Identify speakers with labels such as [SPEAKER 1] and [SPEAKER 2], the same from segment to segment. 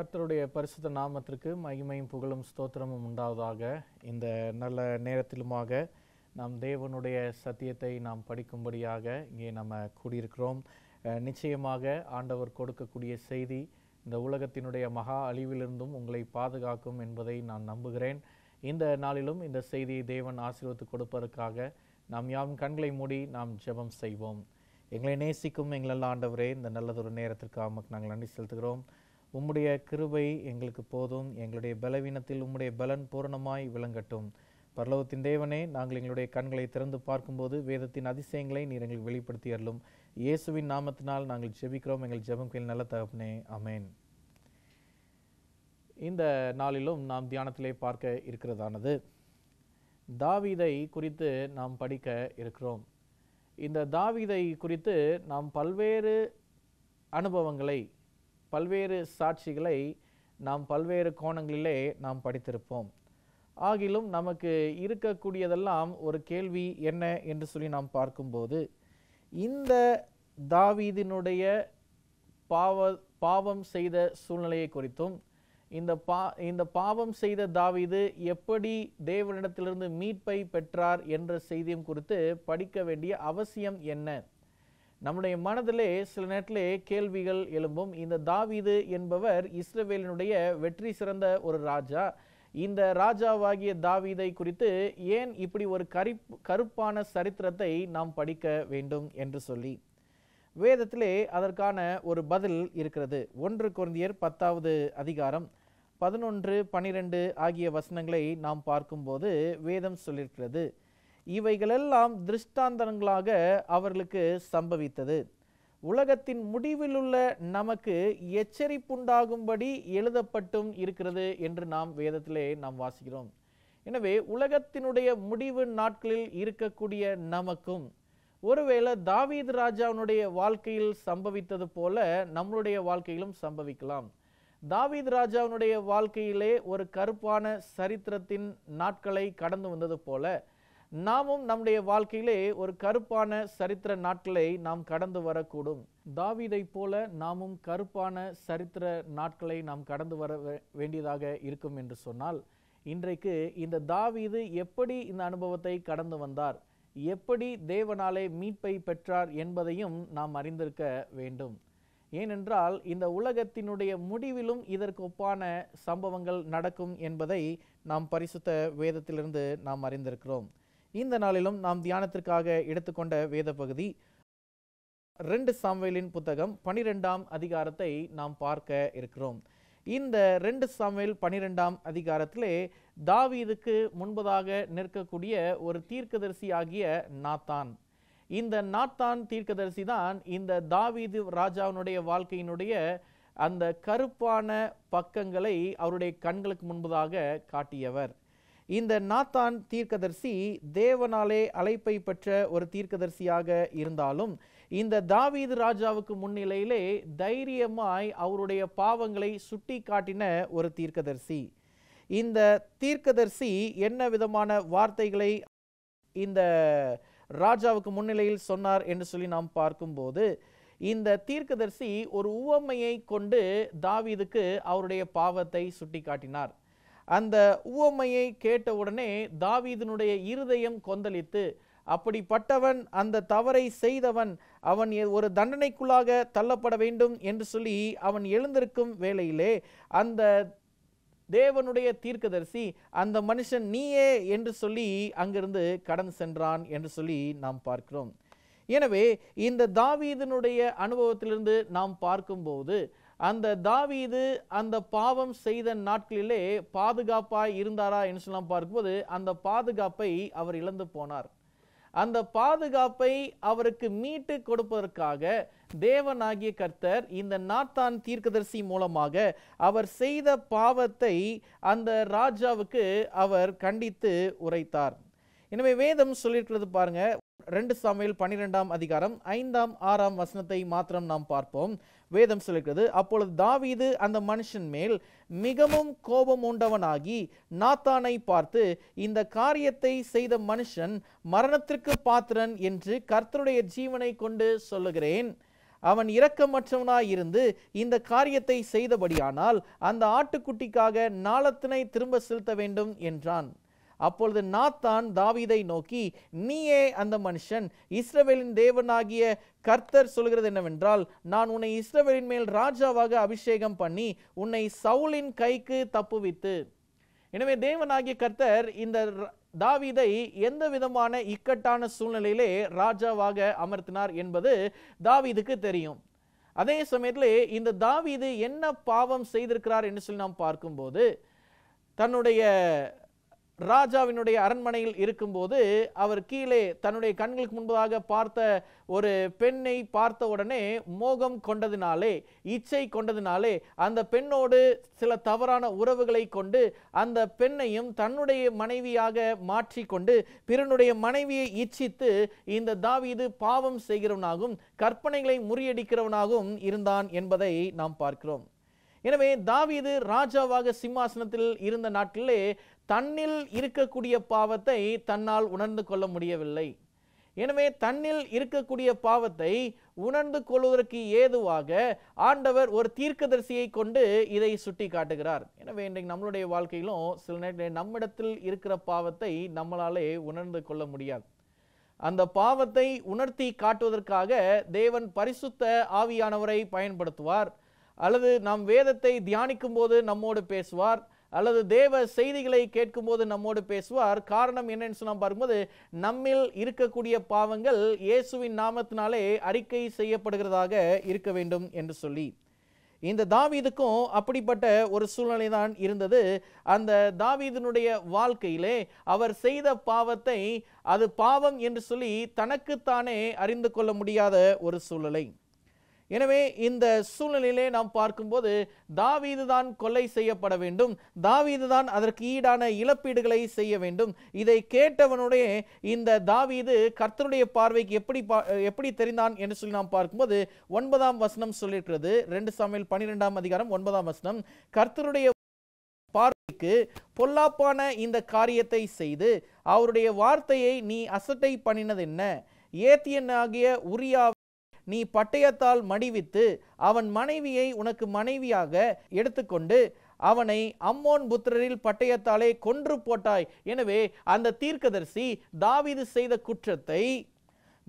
[SPEAKER 1] கர்த்தருடைய பரிசுத்த நாமத்திற்கு மகிமையும் புகழும் ஸ்தோத்திரமும் உண்டாவதாக. இந்த நல்ல நேரத்திலுமாக நாம் தேவனுடைய சத்தியத்தை நாம் படிக்கும்படியாக இங்கே நம்ம கூடியிருக்கிறோம். நிச்சயமாக ஆண்டவர் கொடுக்கக்கூடிய செய்தி இந்த உலகத்தினுடைய மகா அழிவிலிருந்தும் உங்களை பாதுகாக்கும் என்பதை நான் நம்புகிறேன். இந்த நாளிலும் இந்த செய்தியை தேவன் ஆசீர்வதித்து கொடுப்பதற்காக நாம் யாவும் கண்களை மூடி நாம் ஜெபம் செய்வோம். எங்களை நேசிக்கும் எங்களெல்லாம் ஆண்டவரே, இந்த நல்லதொரு நேரத்திற்காக நாங்கள் நன்றி செலுத்துகிறோம். உம்முடைய கிருபை எங்களுக்கு போதும். எங்களுடைய பலவீனத்தில் உம்முடைய பலன் பூரணமாய் விளங்கட்டும். பரலோகத்தின் தேவனே, நாங்கள் எங்களுடைய கண்களை திறந்து பார்க்கும்போது வேதத்தின் அதிசயங்களை நீர் எங்களுக்கு வெளிப்படுத்தி அருளும். இயேசுவின் நாமத்தினால் நாங்கள் ஜெபிக்கிறோம். எங்கள் ஜெபம் கேள் நல்ல தகப்பனே, ஆமென். இந்த நாளிலும் நாம் தியானத்திலே பார்க்க இருக்கிறதானது தாவீதை குறித்து நாம் படிக்க இருக்கிறோம். இந்த தாவீதை குறித்து நாம் பல்வேறு அனுபவங்களை, பல்வேறு சாட்சிகளை நாம் பல்வேறு கோணங்களிலே நாம் படித்திருப்போம். ஆகிலும் நமக்கு இருக்கக்கூடியதெல்லாம் ஒரு கேள்வி என்ன என்று சொல்லி நாம் பார்க்கும்போது, இந்த தாவீதினுடைய பாவம் செய்த சூழ்நிலையை குறித்தும், இந்த பாவம் செய்த தாவீது எப்படி தேவனிடத்திலிருந்து மீட்பை பெற்றார் என்ற செய்தியும் குறித்து படிக்க வேண்டிய அவசியம் என்ன? நம்முடைய மனதிலே சில நேரத்திலே கேள்விகள் எழும்பும். இந்த தாவீது என்பவர் இஸ்ரவேலினுடைய வெற்றி சிறந்த ஒரு ராஜா. இந்த ராஜாவாகிய தாவீதை குறித்து ஏன் இப்படி ஒரு கருப்பான சரித்திரத்தை நாம் படிக்க வேண்டும் என்று சொல்லி வேதத்திலே அதற்கான ஒரு பதில் இருக்கிறது. 1 கொரிந்தியர் 10வது அதிகாரம் 11, 12 ஆகிய வசனங்களை நாம் பார்க்கும்போது வேதம் சொல்லியிருக்கிறது, இவைகளெல்லாம் திருஷ்டாந்தங்களாக அவர்களுக்கு சம்பவித்தது, உலகத்தின் முடிவிலுள்ள நமக்கு எச்சரிப்புண்டாகும்படி எழுதப்பட்டும் இருக்கிறது என்று நாம் வேதத்திலே நாம் வாசிக்கிறோம். எனவே உலகத்தினுடைய முடிவு நாட்களில் இருக்கக்கூடிய நமக்கும் ஒருவேளை தாவீது ராஜாவுடைய வாழ்க்கையில் சம்பவித்தது போல நம்மளுடைய வாழ்க்கையிலும் சம்பவிக்கலாம். தாவீது ராஜாவுடைய வாழ்க்கையிலே ஒரு கருப்பான சரித்திரத்தின் நாட்களை கடந்து வந்தது போல நாமும் நம்முடைய வாழ்க்கையிலே ஒரு கருப்பான சரித்திர நாட்களை நாம் கடந்து வரக்கூடும். தாவீதை போல நாமும் கருப்பான சரித்திர நாட்களை நாம் கடந்து வர வேண்டியதாக இருக்கும் என்று சொன்னால், இன்றைக்கு இந்த தாவீது எப்படி இந்த அனுபவத்தை கடந்து வந்தார், எப்படி தேவனாலே மீட்பை பெற்றார் என்பதையும் நாம் அறிந்திருக்க வேண்டும். ஏனென்றால் இந்த உலகத்தினுடைய முடிவிலும் இதற்கு ஒப்பான சம்பவங்கள் நடக்கும் என்பதை நாம் பரிசுத்த வேதத்திலிருந்து நாம் அறிந்திருக்கிறோம். இந்த நாளிலும் நாம் தியானத்திற்காக எடுத்துக்கொண்ட வேத பகுதி 2 சாமுவேலின் புத்தகம் 12ஆம் அதிகாரத்தை நாம் பார்க்க இருக்கிறோம். இந்த 2 சாமுவேல் 12ஆம் அதிகாரத்திலே தாவீதுக்கு முன்பதாக நிற்கக்கூடிய ஒரு தீர்க்கதரிசி ஆகிய நாத்தான். இந்த நாத்தான் தீர்க்கதரிசி தான் இந்த தாவீது ராஜாவினுடைய வாழ்க்கையினுடைய அந்த கருப்பான பக்கங்களை அவருடைய கண்களுக்கு முன்பதாக காட்டியவர். இந்த நாத்தான் தீர்க்கதரிசி தேவனாலே அழைப்பை பெற்ற ஒரு தீர்க்கதரிசியாக இருந்தாலும், இந்த தாவீது ராஜாவுக்கு முன்னிலையிலே தைரியமாய் அவருடைய பாவங்களை சுட்டி காட்டின ஒரு தீர்க்கதரிசி. இந்த தீர்க்கதரிசி என்ன விதமான வார்த்தைகளை இந்த ராஜாவுக்கு முன்னிலையில் சொன்னார் என்று சொல்லி நாம் பார்க்கும்போது, இந்த தீர்க்கதரிசி ஒரு உவமையை கொண்டு தாவீதுக்கு அவருடைய பாவத்தை சுட்டி காட்டினார். அந்த உவமையை கேட்டவுடனே தாவீதினுடைய இருதயம் கொந்தளித்து, அப்படிப்பட்டவன், அந்த தவறை செய்தவன், அவன் ஒரு தண்டனைக்குள்ளாக தள்ளப்பட வேண்டும் என்று சொல்லி அவன் எழுந்திருக்கும் வேளையிலே அந்த தேவனுடைய தீர்க்கதரிசி அந்த மனுஷன் நீயே என்று சொல்லி அங்கிருந்து கடந்து சென்றான் என்று சொல்லி நாம் பார்க்கிறோம். எனவே இந்த தாவீதினுடைய அனுபவத்திலிருந்து நாம் பார்க்கும்போது, அந்த தாவீது அந்த பாவம் செய்த நாட்களிலே பாதுகாப்பாய் இருந்தாரா என்று சொல்லி நாம் பார்க்கும்போது அந்த பாதுகாப்பை அவர் இழந்து போனார். அந்த பாதுகாப்பை அவருக்கு மீட்டு கொடுப்பதற்காக தேவனாகிய கர்த்தர் இந்த நாத்தான் தீர்க்கதரிசி மூலமாக அவர் செய்த பாவத்தை அந்த ராஜாவுக்கு அவர் கண்டித்து உரைத்தார். எனவே வேதம் சொல்லியிருக்கிறது பாருங்க, 2 சாமுவேல் 12ஆம் அதிகாரம் 5ஆம் 6ஆம் வசனத்தை மாத்திரம் நாம் பார்ப்போம். வேதம் சொல்லியிருக்கிறது, அப்பொழுது தாவீது அந்த மனுஷன் மேல் மிகவும் கோபம் உண்டவனாகி நாத்தானை பார்த்து, இந்த காரியத்தை செய்த மனுஷன் மரணத்திற்கு பாத்திரன் என்று கர்த்தருடைய ஜீவனை கொண்டு சொல்லுகிறேன், அவன் இரக்கமற்றவனாய் இருந்து இந்த காரியத்தை செய்தபடியானால் அந்த ஆட்டுக்குட்டிக்காக நாளத்தினை திரும்ப செலுத்த வேண்டும் என்றான். அப்பொழுது நாத்தான் தாவீதை நோக்கி, நீயே அந்த மனுஷன், இஸ்ரவேலின் தேவனாகிய கர்த்தர் சொல்கிறது என்னவென்றால், நான் உன்னை இஸ்ரவேலின் மேல் ராஜாவாக அபிஷேகம் பண்ணி உன்னை சவுலின் கைக்கு தப்புவித்து. எனவே தேவனாகிய கர்த்தர் இந்த தாவீதை எந்த விதமான இக்கட்டான சூழ்நிலையிலே ராஜாவாக அமர்த்தினார் என்பது தாவீதுக்கு தெரியும். அதே சமயத்திலே இந்த தாவீது என்ன பாவம் செய்திருக்கிறார் என்று சொல்லி நாம் பார்க்கும்போது, தன்னுடைய ராஜாவினுடைய அரண்மனையில் இருக்கும்போது அவர் கீழே தன்னுடைய கண்களுக்கு முன்பதாக பார்த்த ஒரு பெண்ணை பார்த்த உடனே மோகம் கொண்டதினாலே, இச்சை கொண்டதினாலே அந்த பெண்ணோடு சில தவறான உறவுகளை கொண்டு அந்த பெண்ணையும் தன்னுடைய மனைவியாக மாற்றிக்கொண்டு பிறனுடைய மனைவியை இச்சித்து இந்த தாவீது பாவம் செய்கிறவனாகவும் கற்பனைகளை முறியடிக்கிறவனாகவும் இருந்தான் என்பதை நாம் பார்க்கிறோம். எனவே தாவீது ராஜாவாக சிம்மாசனத்தில் இருந்த நாட்களிலே தன்னில் இருக்கக்கூடிய பாவத்தை தன்னால் உணர்ந்து கொள்ள முடியவில்லை. எனவே தன்னில் இருக்கக்கூடிய பாவத்தை உணர்ந்து கொள்வதற்கு ஏதுவாக ஆண்டவர் ஒரு தீர்க்கதரிசியை கொண்டு இதை சுட்டி காட்டுகிறார். எனவே இன்றைக்கு நம்மளுடைய வாழ்க்கையிலும் சில நேரங்களில் நம்மிடத்தில் இருக்கிற பாவத்தை நம்மளாலே உணர்ந்து கொள்ள முடியாது. அந்த பாவத்தை உணர்த்தி காட்டுவதற்காக தேவன் பரிசுத்த ஆவியானவரை பயன்படுத்துவார், அல்லது நாம் வேதத்தை தியானிக்கும் போது நம்மோடு பேசுவார், அல்லது தேவ செய்திகளை கேட்கும் போது நம்மோடு பேசுவார். காரணம் என்னன்னு சொன்னா பார்க்கும்போது, நம்மில் இருக்கக்கூடிய பாவங்கள் இயேசுவின் நாமத்தினாலே அறிக்கை செய்யப்படுகிறதாக இருக்க வேண்டும் என்று சொல்லி, இந்த தாவீதுக்கும் அப்படிப்பட்ட ஒரு சூழ்நிலை தான் இருந்தது. அந்த தாவீதினுடைய வாழ்க்கையிலே அவர் செய்த பாவத்தை அது பாவம் என்று சொல்லி தனக்குத்தானே அறிந்து கொள்ள முடியாத ஒரு சூழ்நிலை. எனவே இந்த சூழ்நிலையிலே நாம் பார்க்கும்போது தாவீது தான் கொலை செய்யப்பட வேண்டும், தாவீது தான் அதற்கு ஈடான இழப்பீடுகளை செய்ய வேண்டும். இதை கேட்டவனுடைய இந்த தாவீது கர்த்தருடைய பார்வைக்கு எப்படி தெரிந்தான் என்று சொல்லி நாம் பார்க்கும்போது 9ஆம் வசனம் சொல்லியிருக்கிறது. 2 சாமுவேல் 12ஆம் அதிகாரம் 9ஆம் வசனம், கர்த்தருடைய பார்வைக்கு பொல்லாப்பான இந்த காரியத்தை செய்து அவருடைய வார்த்தையை நீ அசட்டை பண்ணினது என்ன? ஏத்தியனாகிய உரியா நீ பட்டயத்தால் மடிவித்து அவன் மனைவியை உனக்கு மனைவியாக எடுத்துக்கொண்டு அவனை அம்மோன் புத்திரரில் பட்டயத்தாலே கொன்று போட்டாய். எனவே அந்த தீர்க்கதரிசி தாவீது செய்த குற்றத்தை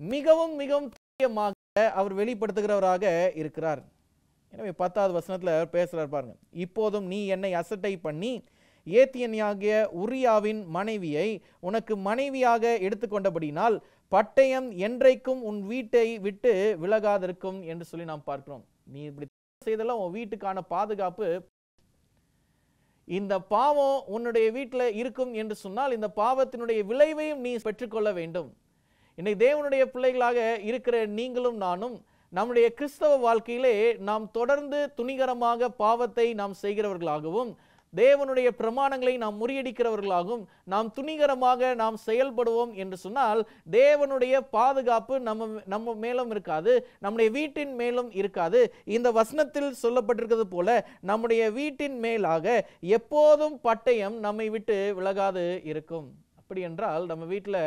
[SPEAKER 1] மிகவும் மிகவும் துல்லியமாக அவர் வெளிப்படுத்துகிறவராக இருக்கிறார். எனவே 10வது வசனத்துல பேசுறார் பாருங்க, இப்போதும் நீ என்னை அசட்டை பண்ணி ஏத்தியனாகிய உரியாவின் மனைவியை உனக்கு மனைவியாக எடுத்துக்கொண்டபடினால் பட்டயம் என்றைக்கும் உன் வீட்டை விட்டு விலகாதிருக்கும் என்று சொல்லி நாம் பார்க்கிறோம். நீ இப்படி செய்தெல்லாம் உன் வீட்டுக்கான பாதுகாப்பு, இந்த பாவம் உன்னுடைய வீட்டில் இருக்கும் என்று சொன்னால் இந்த பாவத்தினுடைய விளைவையும் நீ பெற்றுக்கொள்ள வேண்டும். இன்னைக்கு தேவனுடைய பிள்ளைகளாக இருக்கிற நீங்களும் நானும் நம்முடைய கிறிஸ்தவ வாழ்க்கையிலே நாம் தொடர்ந்து துணிகரமாக பாவத்தை நாம் செய்கிறவர்களாகவும் தேவனுடைய பிரமாணங்களை நாம் முறியடிக்கிறவர்களாகவும் நாம் துணிகரமாக நாம் செயல்படுவோம் என்று சொன்னால் தேவனுடைய பாதுகாப்பு நம்ம மேலும் இருக்காது, நம்முடைய வீட்டின் மேலும் இருக்காது. இந்த வசனத்தில் சொல்லப்பட்டிருக்கிறது போல நம்முடைய வீட்டின் மேலாக எப்போதும் பட்டயம் நம்மை விட்டு விலகாது இருக்கும். அப்படி என்றால் நம்ம வீட்டில்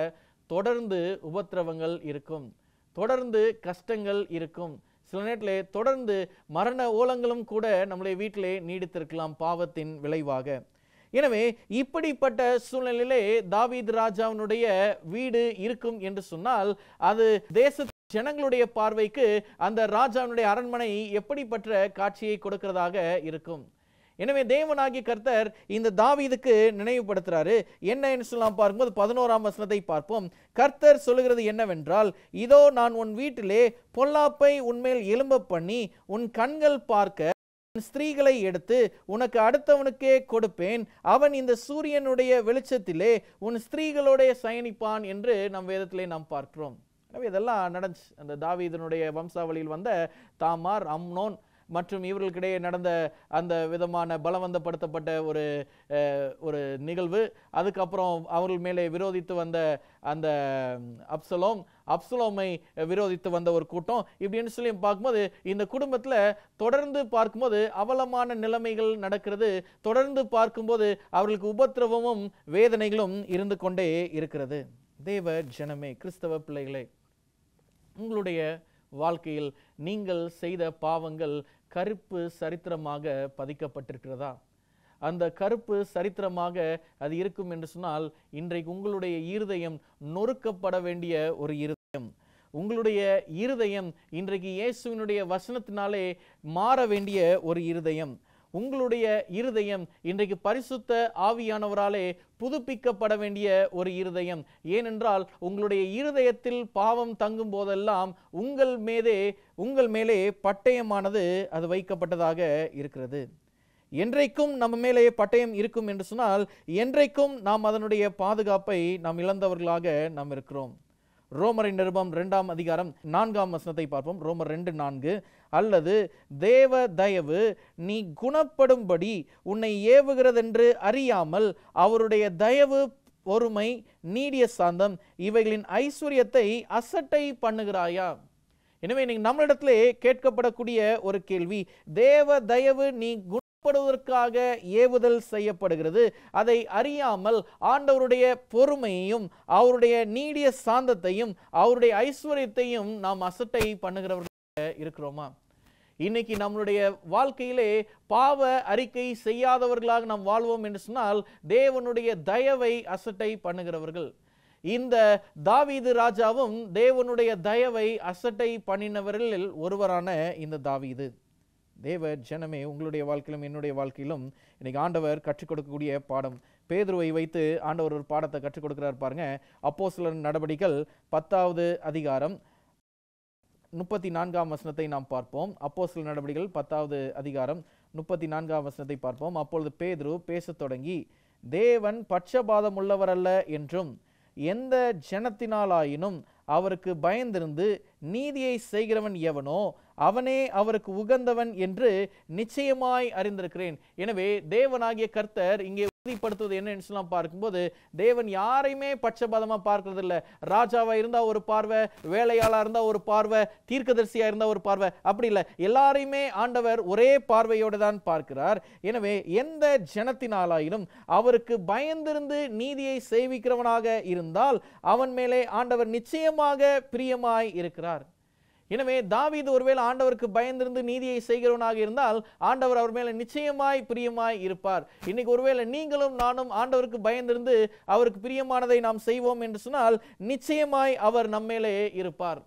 [SPEAKER 1] தொடர்ந்து உபத்திரவங்கள் இருக்கும், தொடர்ந்து கஷ்டங்கள் இருக்கும், சில நேரத்திலே தொடர்ந்து மரண ஓலங்களும் கூட நம்முடைய வீட்டிலே நீடித்திருக்கலாம் பாவத்தின் விளைவாக. எனவே இப்படிப்பட்ட சூழ்நிலையிலே தாவீது ராஜாவினுடைய வீடு இருக்கும் என்று சொன்னால் அது தேச ஜனங்களுடைய பார்வைக்கு அந்த ராஜாவினுடைய அரண்மனை எப்படிப்பட்ட காட்சியை கொடுக்கிறதாக இருக்கும். எனவே தேவனாகிய கர்த்தர் இந்த தாவீதுக்கு நினைவுபடுத்துறாரு. என்ன என்று சொல்லலாம் பார்க்கும்போது 11ஆம் வசனத்தை பார்ப்போம். கர்த்தர் சொல்லுகிறது என்னவென்றால், இதோ நான் உன் வீட்டிலே பொல்லாப்பை உன்மேல் எழும்ப பண்ணி உன் கண்கள் பார்க்க ஸ்திரீகளை எடுத்து உனக்கு அடுத்தவனுக்கே கொடுப்பேன், அவன் இந்த சூரியனுடைய வெளிச்சத்திலே உன் ஸ்திரீகளோட சயனிப்பான் என்று நம் வேதத்திலே நாம் பார்க்கிறோம். எனவே இதெல்லாம் நடந்துச்சு. அந்த தாவீதினுடைய வம்சாவளியில் வந்த தாமார், அம்னோன் மற்றும் இவர்களுக்கிடையே நடந்த அந்த விதமான பலவந்தப்படுத்தப்பட்ட ஒரு நிகழ்வு, அதுக்கப்புறம் அவர்கள் மேலே விரோதித்து வந்த அந்த அப்சலோமை விரோதித்து வந்த ஒரு கூட்டம், இப்படின்னு சொல்லி பார்க்கும்போது இந்த குடும்பத்தில் தொடர்ந்து பார்க்கும்போது அவலமான நிலைமைகள் நடக்கிறது. தொடர்ந்து பார்க்கும்போது அவர்களுக்கு உபத்திரவமும் வேதனைகளும் இருந்து கொண்டே இருக்கிறது. தேவ ஜனமே, கிறிஸ்தவ பிள்ளைகளே, உங்களுடைய வாழ்க்கையில் நீங்கள் செய்த பாவங்கள் கருப்பு சரித்திரமாக பதிக்கப்பட்டிருக்கிறதா? அந்த கருப்பு சரித்திரமாக அது இருக்கும் என்று சொன்னால், இன்றைக்கு உங்களுடைய இருதயம் நொறுக்கப்பட வேண்டிய ஒரு இருதயம், உங்களுடைய இருதயம் இன்றைக்கு இயேசுவினுடைய வசனத்தினாலே மாற வேண்டிய ஒரு இருதயம், உங்களுடைய இருதயம் இன்றைக்கு பரிசுத்த ஆவியானவராலே புதுப்பிக்கப்பட வேண்டிய ஒரு இருதயம். ஏனென்றால் உங்களுடைய இருதயத்தில் பாவம் தங்கும் போதெல்லாம் உங்கள் மேலே பட்டயமானது அது வைக்கப்பட்டதாக இருக்கிறது. என்றைக்கும் நம்ம மேலே பட்டயம் இருக்கும் என்று சொன்னால், என்றைக்கும் நாம் அதனுடைய பாதுகாப்பை நாம் இழந்தவர்களாக நாம் இருக்கிறோம். ரோமரின் நிருபம் 2ஆம் அதிகாரம் 4ஆம் வசனத்தை பார்ப்போம். ரோமர் 2:4. அல்லது தேவ தயவு நீ குணப்படும்படி உன்னை ஏவுகிறதென்று அறியாமல் அவருடைய தயவு, பொறுமை, நீடிய சாந்தம் இவைகளின் ஐஸ்வர்யத்தை அசட்டை பண்ணுகிறாயா? எனவே நீங்க நம்மளிடத்திலே கேட்கப்படக்கூடிய ஒரு கேள்வி, தேவ தயவு நீ குணப்படுவதற்காக ஏவுதல் செய்யப்படுகிறது, அதை அறியாமல் ஆண்டவருடைய பொறுமையையும் அவருடைய நீடிய சாந்தத்தையும் அவருடைய ஐஸ்வர்யத்தையும் நாம் அசட்டை பண்ணுகிறவர்களாக இருக்கிறோமா? இன்னைக்கு நம்மளுடைய வாழ்க்கையிலே பாவ அறிக்கை செய்யாதவர்களாக நாம் வாழ்வோம் என்று சொன்னால், தேவனுடைய தயவை அசட்டை பண்ணுகிறவர்கள். இந்த தாவீது ராஜாவும் தேவனுடைய தயவை அசட்டை பண்ணினவர்களில் ஒருவரான இந்த தாவீது. தேவ ஜனமே, உங்களுடைய வாழ்க்கையிலும் என்னுடைய வாழ்க்கையிலும் இன்னைக்கு ஆண்டவர் கற்றுக் கொடுக்கக்கூடிய பாடம். பேதுருவை வைத்து ஆண்டவர் ஒரு பாடத்தை கற்றுக் கொடுக்கிறார் பாருங்க. அப்போஸ்தலர் நடபடிகள் 10வது அதிகாரம் 34ஆம் வசனத்தை நாம் பார்ப்போம். அப்போஸ்தலர் நடபடிகள் 10வது அதிகாரம் 34ஆம் வசனத்தை பார்ப்போம். அப்பொழுது பேதுரு பேசத் தொடங்கி, தேவன் பட்சபாதம் உள்ளவரல்ல என்றும் எந்த ஜனத்தினாலாயினும் அவருக்கு பயந்திருந்து நீதியை செய்கிறவன் எவனோ அவனே அவருக்கு உகந்தவன் என்று நிச்சயமாய் அறிந்திருக்கிறேன். எனவே தேவனாகிய கர்த்தர் இங்கே உறுதிப்படுத்துவது என்னன்னு சொல்லலாம் பார்க்கும்போது, தேவன் யாரையுமே பட்சபாதமா பார்க்கறது இல்லை. ராஜாவா இருந்தா ஒரு பார்வை, வேலையாளா இருந்தா ஒரு பார்வை, தீர்க்கதரிசியா இருந்தா ஒரு பார்வை, அப்படி இல்லை. எல்லாரையுமே ஆண்டவர் ஒரே பார்வையோடு தான் பார்க்கிறார். எனவே எந்த ஜனத்தினாலாயினும் அவருக்கு பயந்திருந்து நீதியை செய்விக்கிறவனாக இருந்தால் அவன் மேலே ஆண்டவர் நிச்சயமாக பிரியமாய் இருக்கிறார். எனவே தாவீது ஒருவேளை ஆண்டவருக்கு பயந்திருந்து நீதியை செய்கிறவனாக இருந்தால் ஆண்டவர் அவர் மேல நிச்சயமாய் பிரியமாய் இருப்பார். இன்னைக்கு ஒருவேளை நீங்களும் நானும் ஆண்டவருக்கு பயந்திருந்து அவருக்கு பிரியமானதை நாம் செய்வோம் என்று சொன்னால் நிச்சயமாய் அவர் நம்மேலே இருப்பார்.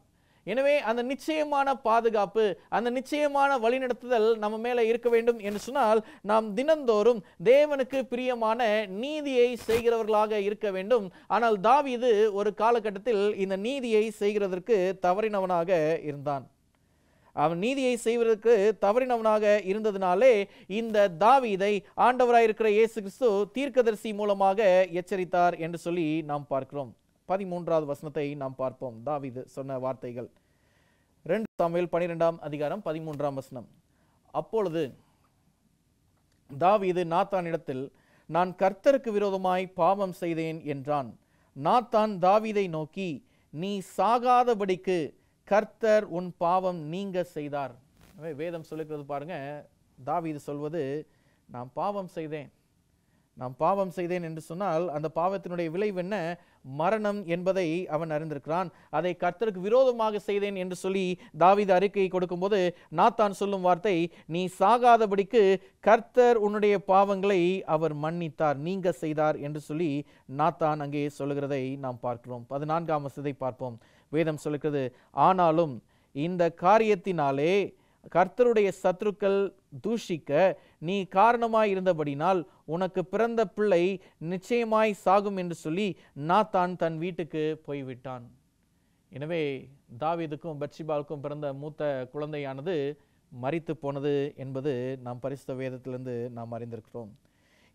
[SPEAKER 1] எனவே அந்த நிச்சயமான பாதுகாப்பு, அந்த நிச்சயமான வழிநடத்துதல் நம்ம மேல இருக்க வேண்டும் என்று சொன்னால், நாம் தினந்தோறும் தேவனுக்கு பிரியமான நீதியை செய்கிறவர்களாக இருக்க வேண்டும். ஆனால் தாவீது ஒரு காலகட்டத்தில் இந்த நீதியை செய்கிறதற்கு தவறினவனாக இருந்தான். அவன் நீதியை செய்வதற்கு தவறினவனாக இருந்ததினாலே இந்த தாவீதை ஆண்டவராயிருக்கிற இயேசு கிறிஸ்து தீர்க்கதரிசி மூலமாக எச்சரித்தார் என்று சொல்லி நாம் பார்க்கிறோம். 13வது வசனத்தை நாம் பார்ப்போம். தாவீது சொன்ன வார்த்தைகள் 2 சாமுவேல் 12ஆம் அதிகாரம் 13ஆம் வசனம். அப்பொழுது தாவீது நாத்தானிடத்தில், நான் கர்த்தருக்கு விரோதமாய் பாவம் செய்தேன் என்றான். நாத்தான் தாவீதை நோக்கி, நீ சாகாதபடிக்கு கர்த்தர் உன் பாவம் நீங்க செய்தார். வேதம் சொல்லுகிறது பாருங்க, தாவீது சொல்வது, நான் பாவம் செய்தேன் என்று சொன்னால் அந்த பாவத்தினுடைய விளைவு என்ன? மரணம் என்பதை அவன் அறிந்திருக்கிறான். அதை கர்த்தருக்கு விரோதமாக செய்தேன் என்று சொல்லி தாவீது அறிக்கையை கொடுக்கும்போது நாத்தான் சொல்லும் வார்த்தை, நீ சாகாதபடிக்கு கர்த்தர் உன்னுடைய பாவங்களை அவர் மன்னித்தார், நீங்க செய்தார் என்று சொல்லி நாத்தான் அங்கே சொல்லுகிறதை நாம் பார்க்கிறோம். 14ஆம் வசனத்தை பார்ப்போம். வேதம் சொல்லுகிறது, ஆனாலும் இந்த காரியத்தினாலே கர்த்தருடைய சத்துருக்கள் தூஷிக்க நீ காரணமாய் இருந்தபடினால் உனக்கு பிறந்த பிள்ளை நிச்சயமாய் சாகும் என்று சொல்லி நாத்தான் தன் வீட்டுக்கு போய்விட்டான். எனவே தாவீதுக்கும் பத்ஷிபாவுக்கும் பிறந்த மூத்த குழந்தையானது மரித்து போனது என்பது நாம் பரிசுத்த வேதத்திலிருந்து நாம் அறிந்திருக்கிறோம்.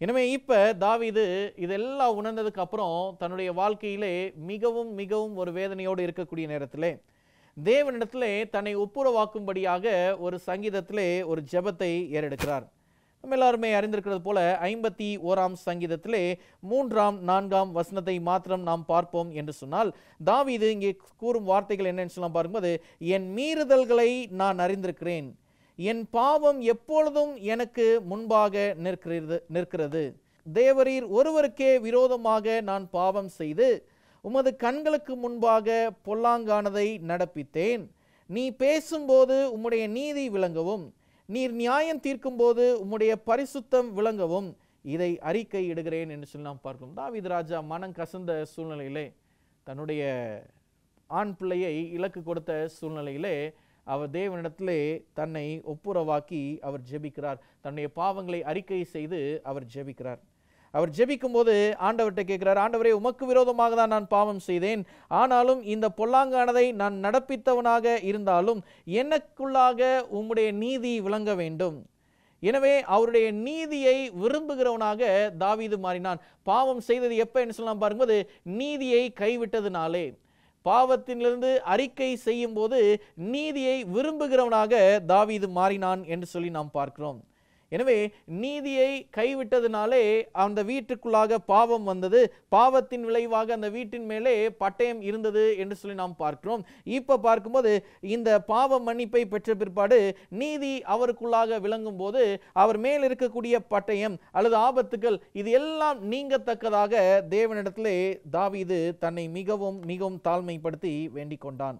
[SPEAKER 1] எனவே இப்ப தாவீது இதெல்லாம் உணர்ந்ததுக்கு அப்புறம் தன்னுடைய வாழ்க்கையிலே மிகவும் மிகவும் ஒரு வேதனையோடு இருக்கக்கூடிய நேரத்திலே தேவனிடத்திலே தன்னை ஒப்புரவாக்கும்படியாக ஒரு சங்கீதத்திலே ஒரு ஜெபத்தை ஏறெடுக்கிறார். நம்ம எல்லாருமே அறிந்திருக்கிறது போல 51ஆம் சங்கீதத்திலே 3ஆம் 4ஆம் வசனத்தை மாத்திரம் நாம் பார்ப்போம் என்று சொன்னால், தாவீது இங்கே கூறும் வார்த்தைகள் என்னன்னு சொல்லலாம் பார்க்கும்போது, என் மீறுதல்களை நான் அறிந்திருக்கிறேன், என் பாவம் எப்பொழுதும் எனக்கு முன்பாக நிற்கிறது. தேவரீர் ஒருவருக்கே விரோதமாக நான் பாவம் செய்து உமது கண்களுக்கு முன்பாக பொல்லாங்கானதை நடப்பித்தேன். நீ பேசும்போது உம்முடைய நீதி விளங்கவும், நீர் நியாயம் தீர்க்கும் போது உம்முடைய பரிசுத்தம் விளங்கவும் இதை அறிக்கை இடுகிறேன் என்று சொல்லி நாம் பார்க்கிறோம். தாவீது ராஜா மனம் கசந்த சூழ்நிலையிலே, தன்னுடைய ஆண் பிள்ளையை இலக்கு கொடுத்த சூழ்நிலையிலே அவர் தேவனிடத்திலே தன்னை ஒப்புரவாக்கி அவர் ஜெபிக்கிறார். தன்னுடைய பாவங்களை அறிக்கை செய்து அவர் ஜெபிக்கிறார். அவர் ஜெபிக்கும் போது ஆண்டவர்கிட்ட கேட்கிறார், ஆண்டவரே, உமக்கு விரோதமாக தான் நான் பாவம் செய்தேன், ஆனாலும் இந்த பொல்லாங்கானதை நான் நடப்பித்தவனாக இருந்தாலும் எனக்குள்ளாக உம்முடைய நீதி விளங்க வேண்டும். எனவே அவருடைய நீதியை விரும்புகிறவனாக தாவீது மாறினான். பாவம் செய்தது எப்ப என்று சொல்லலாம் பாரும்போது, நீதியை கைவிட்டதுனாலே. பாவத்திலிருந்து அறிக்கை செய்யும் போது நீதியை விரும்புகிறவனாக தாவீது மாறினான் என்று சொல்லி நாம் பார்க்கிறோம். எனவே நீதியை கைவிட்டதினாலே அந்த வீட்டுக்குள்ளாக பாவம் வந்தது. பாவத்தின் விளைவாக அந்த வீட்டின் மேலே பட்டயம் இருந்தது என்று சொல்லி நாம் பார்க்கிறோம். இப்ப பார்க்கும்போது இந்த பாவ மன்னிப்பை பெற்ற பிற்பாடு நீதி அவருக்குள்ளாக விளங்கும் போது அவர் மேல் இருக்கக்கூடிய பட்டயம் அல்லது ஆபத்துகள் இது எல்லாம் நீங்கத்தக்கதாக தேவனிடத்திலே தாவீது தன்னை மிகவும் மிகவும் தாழ்மைப்படுத்தி வேண்டிக் கொண்டான்.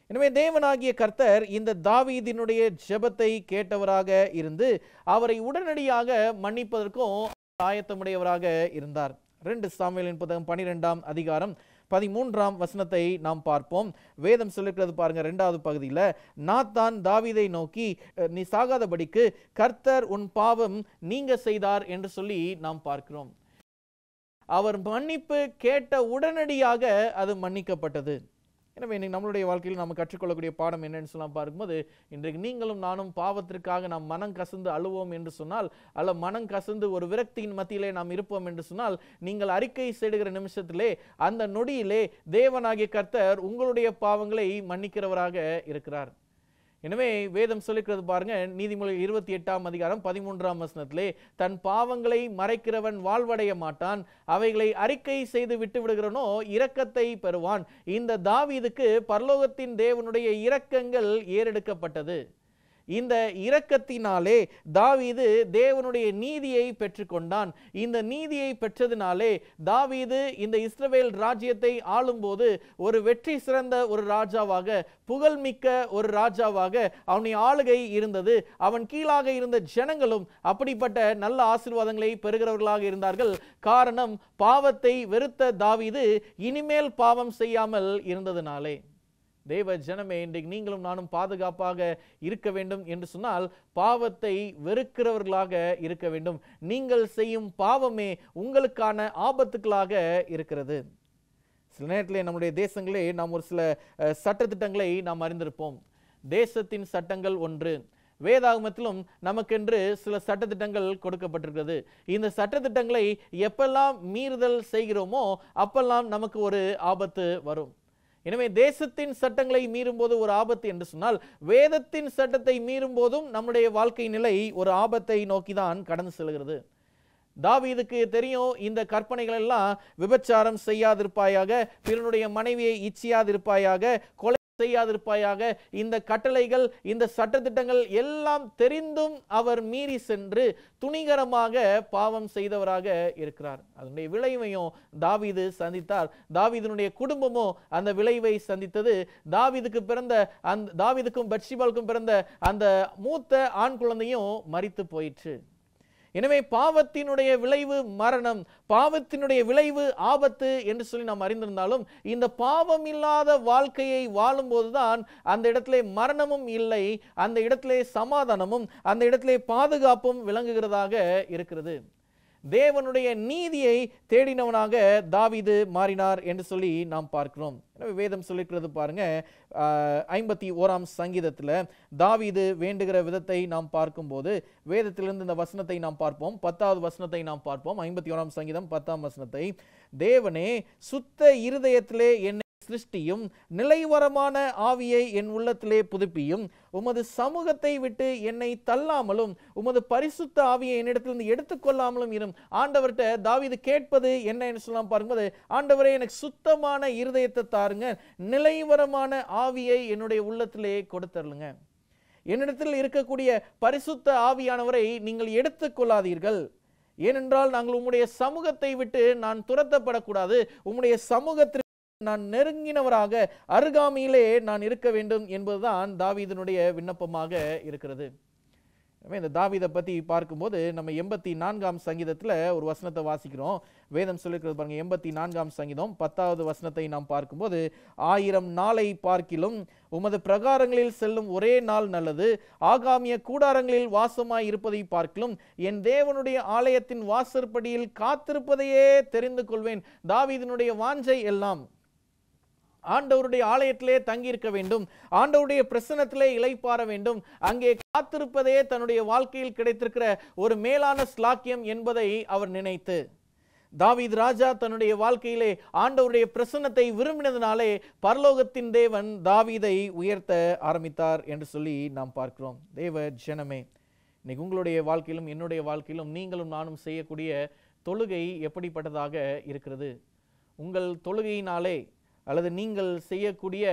[SPEAKER 1] எனவே தேவனாகிய கர்த்தர் இந்த தாவீதினுடைய ஜெபத்தை கேட்டவராக இருந்து அவரை உடனடியாக மன்னிப்பதற்கும் ஆயத்தமுடையவராக இருந்தார். 2 சாமுவேலின் புத்தகம் 12ஆம் அதிகாரம் 13ஆம் வசனத்தை நாம் பார்ப்போம். வேதம் சொல்லிக்கிறது பாருங்க, 2வது பகுதியில், நாத்தான் தாவீதை நோக்கி, நீ சாகாதபடிக்கு கர்த்தர் உன் பாவம் நீங்க செய்தார் என்று சொல்லி நாம் பார்க்கிறோம். அவர் மன்னிப்பு கேட்ட உடனடியாக அது மன்னிக்கப்பட்டது. எனவே இன்னைக்கு நம்மளுடைய வாழ்க்கையில் நாம் கற்றுக்கொள்ளக்கூடிய பாடம் என்னன்னு சொல்லலாம் பார்க்கும்போது, இன்றைக்கு நீங்களும் நானும் பாவத்திற்காக நாம் மனம் கசந்து அழுவோம் என்று சொன்னால், அல்ல மனம் கசந்து ஒரு விரக்தியின் மத்தியிலே நாம் இருப்போம் என்று சொன்னால், நீங்கள் அறிக்கை செய்கிற நிமிஷத்திலே அந்த நொடியிலே தேவனாகிய கர்த்தர் உங்களுடைய பாவங்களை மன்னிக்கிறவராக இருக்கிறார். எனவே வேதம் சொல்லிக்கிறது பாருங்க, நீதிமொழிகள் 28ஆம் அதிகாரம் 13ஆம் வசனத்திலே, தன் பாவங்களை மறைக்கிறவன் வாழ்வடைய மாட்டான், அவைகளை அறிக்கை செய்து விட்டு விடுகிறவனோ இரக்கத்தை பெறுவான். இந்த தாவீதுக்கு பரலோகத்தின் தேவனுடைய இரக்கங்கள் ஏறெடுக்கப்பட்டது. இந்த இரக்கத்தினாலே தாவீது தேவனுடைய நீதியை பெற்றுக்கொண்டான். இந்த நீதியை பெற்றதினாலே தாவீது இந்த இஸ்ரவேல் ராஜ்யத்தை ஆளும்போது ஒரு வெற்றி சிறந்த ஒரு ராஜாவாக, புகழ்மிக்க ஒரு ராஜாவாக அவனுடைய ஆளுகை இருந்தது. அவன் கீழாக இருந்த ஜனங்களும் அப்படிப்பட்ட நல்ல ஆசீர்வாதங்களை பெறுகிறவர்களாக இருந்தார்கள். காரணம், பாவத்தை வெறுத்த தாவீது இனிமேல் பாவம் செய்யாமல் இருந்ததினாலே. தேவ ஜனமே, இன்றைக்கு நீங்களும் நானும் பாதுகாப்பாக இருக்க வேண்டும் என்று சொன்னால் பாவத்தை வெறுக்கிறவர்களாக இருக்க வேண்டும். நீங்கள் செய்யும் பாவமே உங்களுக்கான ஆபத்துக்களாக இருக்கிறது. சில நேரத்திலே நம்முடைய தேசங்களே நாம் ஒரு சில சட்டத்திட்டங்களை நாம் அறிந்திருப்போம். தேசத்தின் சட்டங்கள் ஒன்று, வேதாகமத்திலும் நமக்கென்று சில சட்டத்திட்டங்கள் கொடுக்கப்பட்டிருக்கிறது. இந்த சட்டத்திட்டங்களை எப்பெல்லாம் மீறுதல் செய்கிறோமோ அப்பெல்லாம் நமக்கு ஒரு ஆபத்து வரும். எனவே தேசத்தின் சட்டங்களை மீறும் போது ஒரு ஆபத்து என்று சொன்னால், வேதத்தின் சட்டத்தை மீறும் போதும் நம்முடைய வாழ்க்கை நிலை ஒரு ஆபத்தை நோக்கிதான் கடந்து செல்கிறது. தாவீதுக்கு தெரியும், இந்த கற்பனைகள் எல்லாம் விபச்சாரம் செய்யாதிருப்பாயாக, பிறனுடைய மனைவியை இச்சியாதிருப்பாயாக, கொலை செய்யாதிருப்பாயாக, இந்த கட்டளைகள் இந்த சட்டத்திட்டங்கள் எல்லாம் தெரிந்தும் அவர் மீறி சென்று துணிகரமாக பாவம் செய்தவராக இருக்கிறார். அதனுடைய விளைவையும் தாவீது சந்தித்தார். தாவீதினுடைய குடும்பமும் அந்த விளைவை சந்தித்தது. தாவீதுக்கும் பத்ஷிபாளுக்கும் பிறந்த அந்த மூத்த ஆண் குழந்தையும் மரித்து போயிற்று. எனவே பாவத்தினுடைய விளைவு மரணம், பாவத்தினுடைய விளைவு ஆபத்து என்று சொல்லி நாம் அறிந்திருந்தாலும், இந்த பாவம் இல்லாத வாழ்க்கையை வாழும் போதுதான் அந்த இடத்திலே மரணமும் இல்லை, அந்த இடத்திலே சமாதானமும் அந்த இடத்திலே பாதுகாப்பும் விளங்குகிறதாக இருக்கிறது. தேவனுடைய நீதியை தேடினவனாக தாவீது மாறினார் என்று சொல்லி நாம் பார்க்கிறோம். எனவே வேதம் சொல்லிக்கிறது பாருங்க, 51ஆம் சங்கீதத்தில் தாவீது வேண்டுகிற விதத்தை நாம் பார்க்கும்போது, வேதத்திலிருந்து இந்த வசனத்தை நாம் பார்ப்போம். 10வது வசனத்தை நாம் பார்ப்போம். 51ஆம் சங்கீதம் 10ஆம் வசனத்தை, தேவனே சுத்த இருதயத்திலே என்னை சிருஷ்டியும், நிலைவரமான ஆவியை என் உள்ளத்திலே புதுப்பியும், உமது சமூகத்தை விட்டு என்னை தள்ளாமலும் உமது பரிசுத்த ஆவியை என்னிடத்திலிருந்து எடுத்துக்கொள்ளாமலும் இரும். ஆண்டவர்கிட்ட தாவீது கேட்பது என்ன என்று சொல்லலாம் பாரும்போது, ஆண்டவரே எனக்கு சுத்தமான இருதயத்தை தாருங்க, நிலைவரமான ஆவியை என்னுடைய உள்ளத்திலே கொடுத்தருளுங்க. என்னிடத்தில் இருக்கக்கூடிய பரிசுத்த ஆவியானவரை நீங்கள் எடுத்துக்கொள்ளாதீர்கள். ஏனென்றால் நாங்கள் உம்முடைய சமூகத்தை விட்டு நான் துரத்தப்படக்கூடாது. உம்முடைய சமூகத்திற்கு நான் நெருங்கினவராக அருகாமையிலே நான் இருக்க வேண்டும் என்பதுதான் தாவீதினுடைய விண்ணப்பமாக இருக்கிறது. இந்த தாவீதை பத்தி பார்க்கும்போது நம்ம 84ஆம் சங்கீதத்துல ஒரு வசனத்தை வாசிக்கிறோம். வேதம் சொல்லிருக்கிறது பாருங்க. 84ஆம் சங்கீதம் 10வது வசனத்தை நாம் பார்க்கும்போது, 1000 நாளை பார்க்கிலும் உமது பிரகாரங்களில் செல்லும் ஒரே நாள் நல்லது. ஆகாமிய கூடாரங்களில் வாசமாய் இருப்பதை பார்க்கிலும் என் தேவனுடைய ஆலயத்தின் வாசற்படியில் காத்திருப்பதையே தெரிந்து கொள்வேன். தாவீதினுடைய வாஞ்சை எல்லாம் ஆண்டவருடைய ஆலயத்திலே தங்கியிருக்க வேண்டும், ஆண்டவருடைய பிரசன்னத்திலே இளைப்பாற வேண்டும், அங்கே காத்திருப்பதே தன்னுடைய வாழ்க்கையில் கிடைத்திருக்கிற ஒரு மேலான ஸ்லாக்கியம் என்பதை அவர் நினைத்து, தாவீது ராஜா தன்னுடைய வாழ்க்கையிலே ஆண்டவருடைய பிரசன்னத்தை விரும்பினதினாலே பரலோகத்தின் தேவன் தாவீதை உயர்த்த ஆரம்பித்தார் என்று சொல்லி நாம் பார்க்கிறோம். தேவ ஜனமே, இன்னைக்கு உங்களுடைய வாழ்க்கையிலும் என்னுடைய வாழ்க்கையிலும் நீங்களும் நானும் செய்யக்கூடிய தொழுகை எப்படிப்பட்டதாக இருக்கிறது? உங்கள் தொழுகையினாலே அல்லது நீங்கள் செய்யக்கூடிய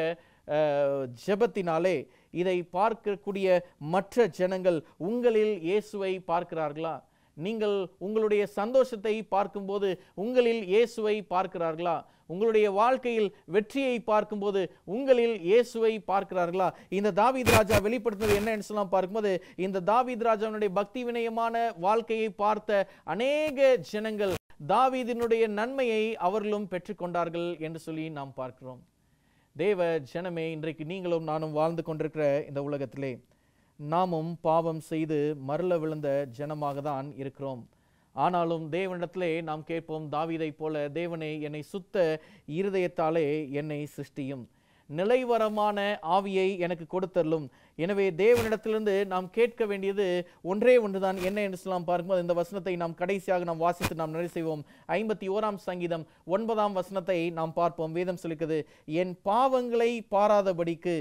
[SPEAKER 1] ஜெபத்தினாலே இதை பார்க்கக்கூடிய மற்ற ஜனங்கள் உங்களில் இயேசுவை பார்க்கிறார்களா? நீங்கள் உங்களுடைய சந்தோஷத்தை பார்க்கும்போது உங்களில் இயேசுவை பார்க்கிறார்களா? உங்களுடைய வாழ்க்கையில் வெற்றியை பார்க்கும்போது உங்களில் இயேசுவை பார்க்கிறார்களா? இந்த தாவீது ராஜா வெளிப்படுத்துவது என்னன்னு சொல்லலாம் பார்க்கும்போது, இந்த தாவீது ராஜாவுடைய பக்தி வினயமான வாழ்க்கையை பார்த்த அநேக ஜனங்கள் தாவீதினுடைய நன்மையை அவர்களும் பெற்றுக்கொண்டார்கள் என்று சொல்லி நாம் பார்க்கிறோம். தேவ ஜனமே, இன்றைக்கு நீங்களும் நானும் வாழ்ந்து கொண்டிருக்கிற இந்த உலகத்திலே நாமும் பாவம் செய்து மரல விழுந்த ஜனமாக தான் இருக்கிறோம். ஆனாலும் தேவனிடத்திலே நாம் கேட்போம், தாவீதை போல, தேவனே என்னை சுத்த இருதயத்தாலே என்னை சிருஷ்டியும், நிலைவரமான ஆவியை எனக்கு கொடுத்தருளும். எனவே தேவனிடத்திலிருந்து நாம் கேட்க வேண்டியது ஒன்றே ஒன்றுதான். என்ன என்று சொல்லலாம் பார்க்கும்போது, இந்த வசனத்தை நாம் கடைசியாக நாம் வாசித்து நாம் நிறைவு செய்வோம். 51ஆம் சங்கீதம் 9ஆம் வசனத்தை நாம் பார்ப்போம். வேதம் சொல்லுகிறது, என் பாவங்களை பாராதபடிக்கு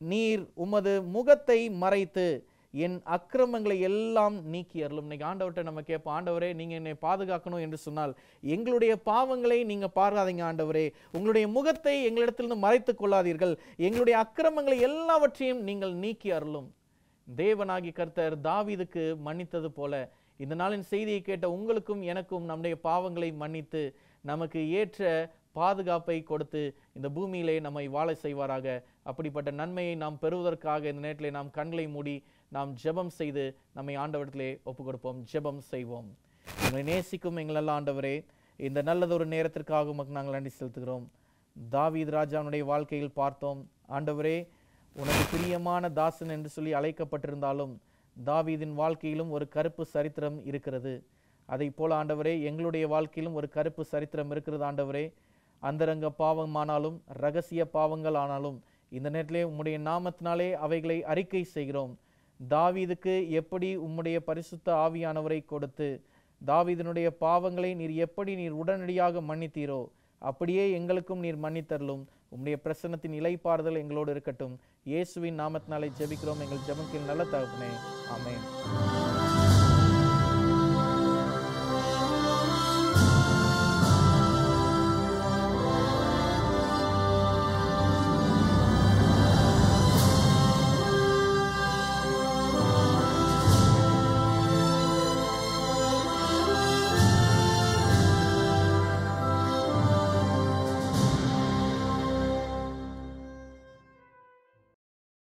[SPEAKER 1] நீர் உமது முகத்தை மறைத்து என் அக்கிரமங்களை எல்லாம் நீக்கி அருளும். இன்னைக்கு ஆண்டவர்கிட்ட நம்ம கேட்போம், ஆண்டவரே நீங்க என்னை பாதுகாக்கணும் என்று சொன்னால் எங்களுடைய பாவங்களை நீங்க பாராதீங்க ஆண்டவரே, உங்களுடைய முகத்தை எங்களிடத்திலிருந்து மறைத்துக் கொள்ளாதீர்கள், எங்களுடைய அக்கிரமங்களை எல்லாவற்றையும் நீங்கள் நீக்கி அருளும். தேவனாகி கர்த்தர் தாவீதுக்கு மன்னித்தது போல இந்த நாளின் செய்தியை கேட்ட உங்களுக்கும் எனக்கும் நம்முடைய பாவங்களை மன்னித்து நமக்கு ஏற்ற பாதுகாப்பை கொடுத்து இந்த பூமியிலே நம்மை வாழ செய்வாராக. அப்படிப்பட்ட நன்மையை நாம் பெறுவதற்காக இந்த நேரத்திலே நாம் கண்களை மூடி நாம் ஜெபம் செய்து நம்மை ஆண்டவரிடத்திலே ஒப்பு கொடுப்போம். ஜெபம் செய்வோம். எங்களை நேசிக்கும் எங்களெல்லாம் ஆண்டவரே, இந்த நல்லதொரு நேரத்திற்காக உமக்கு நாங்கள் நன்றி செலுத்துகிறோம். தாவீது ராஜாவுடைய வாழ்க்கையில் பார்த்தோம் ஆண்டவரே, உனக்கு பிரியமான தாசன் என்று சொல்லி அழைக்கப்பட்டிருந்தாலும் தாவீதின் வாழ்க்கையிலும் ஒரு கருப்பு சரித்திரம் இருக்கிறது. அதை போல ஆண்டவரே, எங்களுடைய வாழ்க்கையிலும் ஒரு கருப்பு சரித்திரம் இருக்கிறது ஆண்டவரே. அந்தரங்க பாவமானாலும் ரகசிய பாவங்கள் ஆனாலும் இந்த நேரத்திலே உம்முடைய நாமத்தினாலே அவைகளை அறிக்கை செய்கிறோம். தாவீதுக்கு எப்படி உம்முடைய பரிசுத்த ஆவியானவரை கொடுத்து தாவீதினுடைய பாவங்களை நீர் உடனடியாக மன்னித்தீரோ, அப்படியே எங்களுக்கும் நீர் மன்னித்தருளும். உம்முடைய பிரசன்னத்தின் இளைப்பாறுதல் எங்களோடு இருக்கட்டும். இயேசுவின் நாமத்தினாலே ஜெபிக்கிறோம் எங்கள் ஜெபத்தில் நல்ல தகப்பனே, ஆமென்.